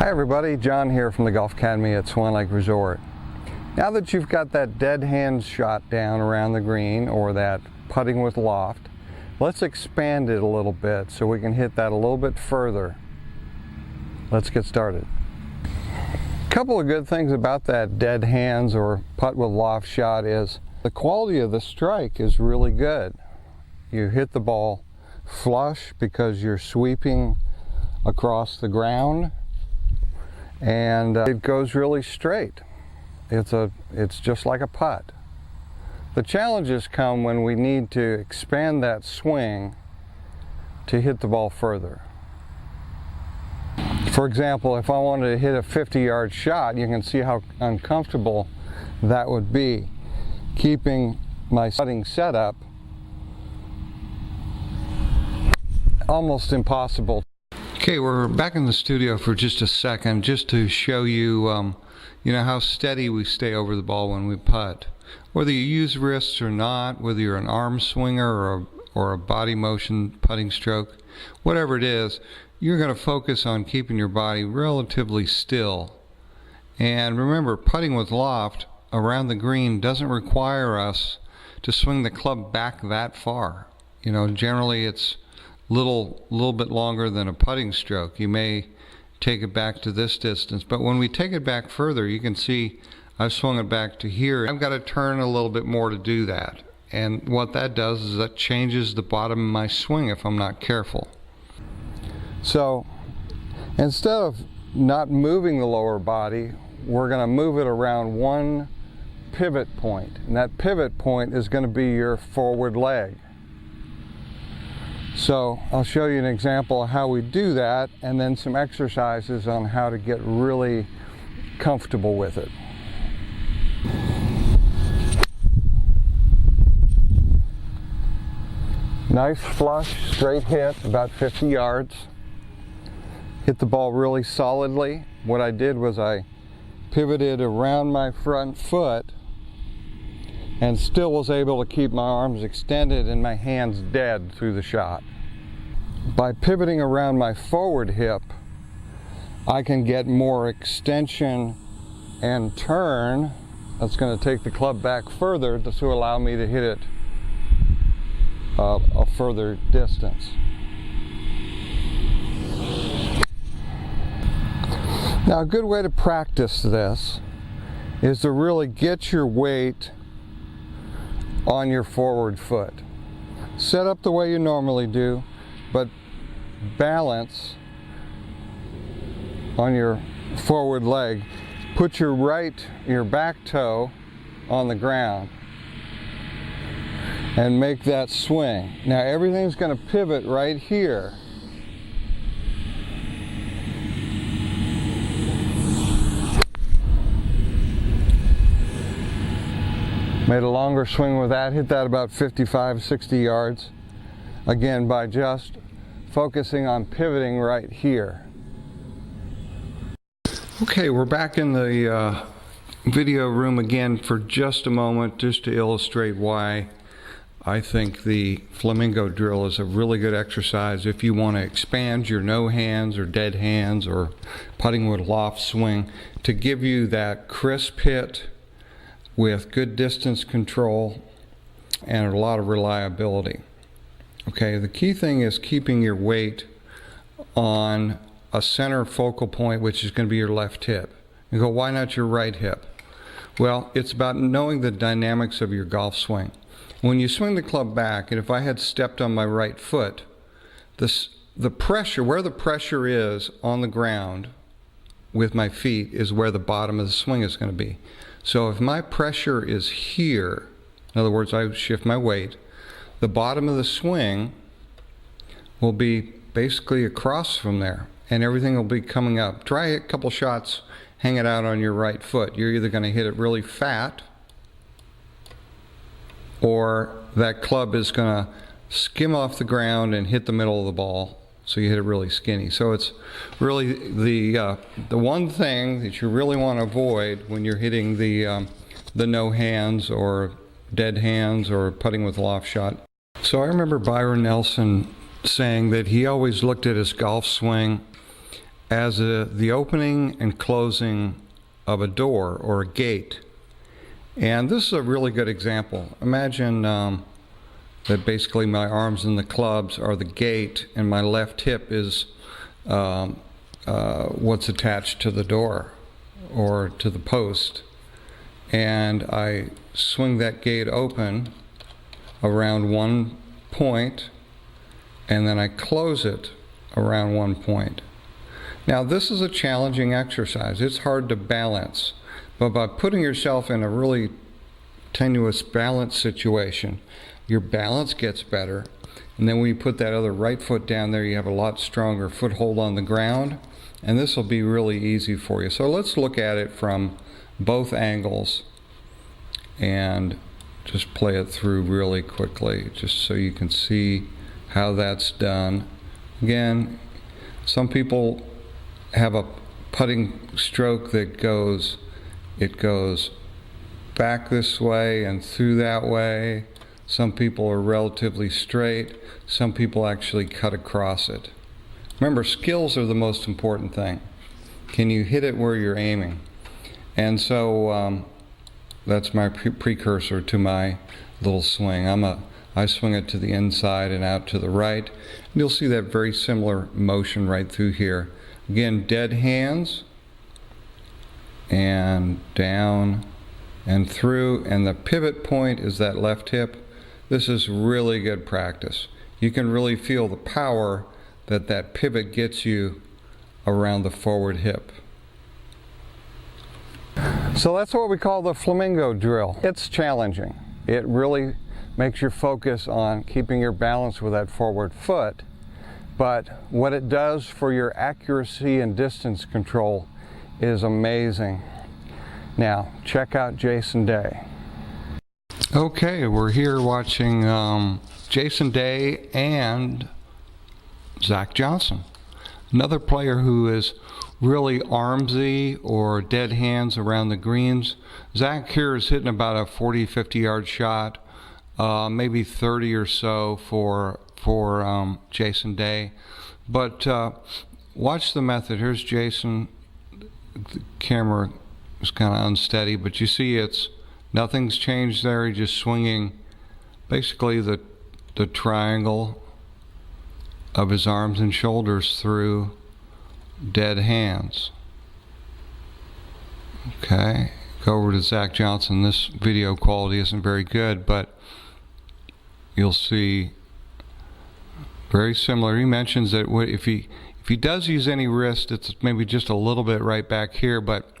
Hi everybody, John here from the Golf Academy at Swan Lake Resort. Now that you've got that dead hand shot down around the green, or that putting with loft, let's expand it a little bit so we can hit that a little bit further. Let's get started. A couple of good things about that dead hands or putt with loft shot is the quality of the strike is really good. You hit the ball flush because you're sweeping across the ground, and it goes really straight. It's just like a putt. The challenges come when we need to expand that swing to hit the ball further. For example, if I wanted to hit a 50-yard shot, you can see how uncomfortable that would be. Keeping my putting setup almost impossible. Okay, we're back in the studio for just a second, just to show you, how steady we stay over the ball when we putt. Whether you use wrists or not, whether you're an arm swinger or a body motion putting stroke, whatever it is, you're going to focus on keeping your body relatively still. And remember, putting with loft around the green doesn't require us to swing the club back that far. Generally it's little bit longer than a putting stroke. You may take it back to this distance, but when we take it back further, you can see I've swung it back to here. I've got to turn a little bit more to do that, and what that does is that changes the bottom of my swing if I'm not careful. So instead of not moving the lower body, we're going to move it around one pivot point, and that pivot point is going to be your forward leg. So I'll show you an example of how we do that, and then some exercises on how to get really comfortable with it. Nice flush, straight hit, about 50 yards. Hit the ball really solidly. What I did was I pivoted around my front foot and still was able to keep my arms extended and my hands dead through the shot. By pivoting around my forward hip, I can get more extension and turn. That's going to take the club back further to allow me to hit it a further distance. Now, a good way to practice this is to really get your weight on your forward foot. Set up the way you normally do, but balance on your forward leg. Put your back toe on the ground and make that swing. Now everything's going to pivot right here. Made a longer swing with that, hit that about 55, 60 yards. Again, by just focusing on pivoting right here. Okay, we're back in the video room again for just a moment, just to illustrate why I think the flamingo drill is a really good exercise if you want to expand your no hands or dead hands or putting with loft swing, to give you that crisp hit with good distance control and a lot of reliability. Okay, the key thing is keeping your weight on a center focal point, which is going to be your left hip. You go, why not your right hip? Well, it's about knowing the dynamics of your golf swing. When you swing the club back, and if I had stepped on my right foot, the pressure, where the pressure is on the ground with my feet, is where the bottom of the swing is going to be. So if my pressure is here, in other words, I shift my weight, the bottom of the swing will be basically across from there, and everything will be coming up. Try a couple shots, hang it out on your right foot. You're either going to hit it really fat, or that club is going to skim off the ground and hit the middle of the ball, so you hit it really skinny. So it's really the one thing that you really want to avoid when you're hitting the no hands or dead hands or putting with loft shot. So I remember Byron Nelson saying that he always looked at his golf swing as the opening and closing of a door or a gate. And this is a really good example. Imagine that basically my arms and the clubs are the gate, and my left hip is what's attached to the door or to the post. And I swing that gate open around one point, and then I close it around one point. Now this is a challenging exercise. It's hard to balance, but by putting yourself in a really tenuous balance situation, your balance gets better, and then when you put that other right foot down there, you have a lot stronger foothold on the ground, and this will be really easy for you. So let's look at it from both angles and just play it through really quickly, just so you can see how that's done. Again, some people have a putting stroke that goes back this way and through that way. Some people are relatively straight. Some people actually cut across it. Remember, skills are the most important thing. Can you hit it where you're aiming? And so that's my precursor to my little swing. I swing it to the inside and out to the right. And you'll see that very similar motion right through here. Again, dead hands, and down and through, and the pivot point is that left hip. This is really good practice. You can really feel the power that that pivot gets you around the forward hip. So that's what we call the flamingo drill. It's challenging. It really makes you focus on keeping your balance with that forward foot. But what it does for your accuracy and distance control is amazing. Now, check out Jason Day. Okay, we're here watching Jason Day and Zach Johnson, another player who is really armsy or dead hands around the greens. Zach here is hitting about a 40-50 yard shot, maybe 30 or so for Jason Day. But watch the method. Here's Jason. The camera is kind of unsteady, but you see nothing's changed there. He's just swinging basically the triangle of his arms and shoulders through dead hands. Okay, go over to Zach Johnson. This video quality isn't very good, but you'll see very similar. He mentions that if he does use any wrist, it's maybe just a little bit right back here, but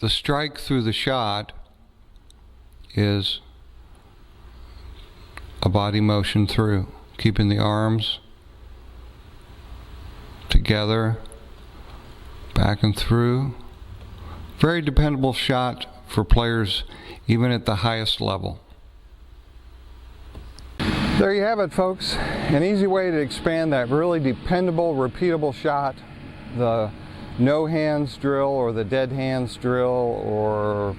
the strike through the shot is a body motion through, keeping the arms together, back and through. Very dependable shot for players even at the highest level. There you have it, folks. An easy way to expand that really dependable, repeatable shot. The no hands drill or the dead hands drill or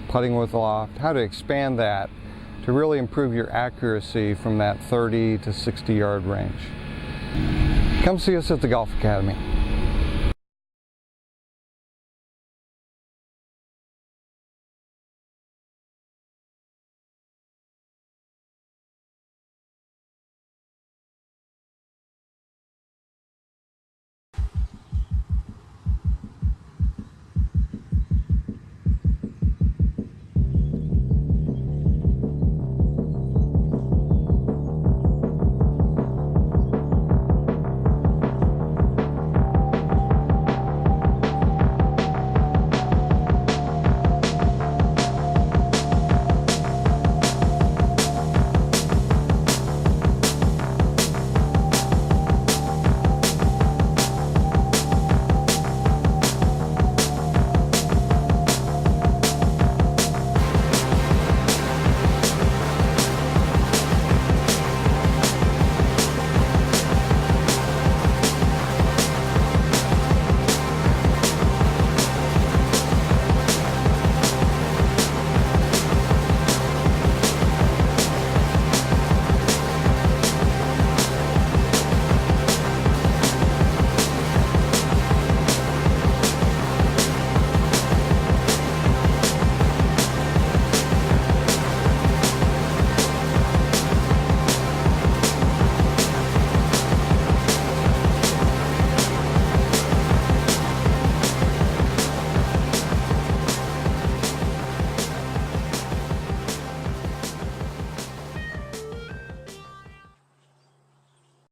putting with loft. How to expand that to really improve your accuracy from that 30 to 60 yard range. Come see us at the Golf Academy.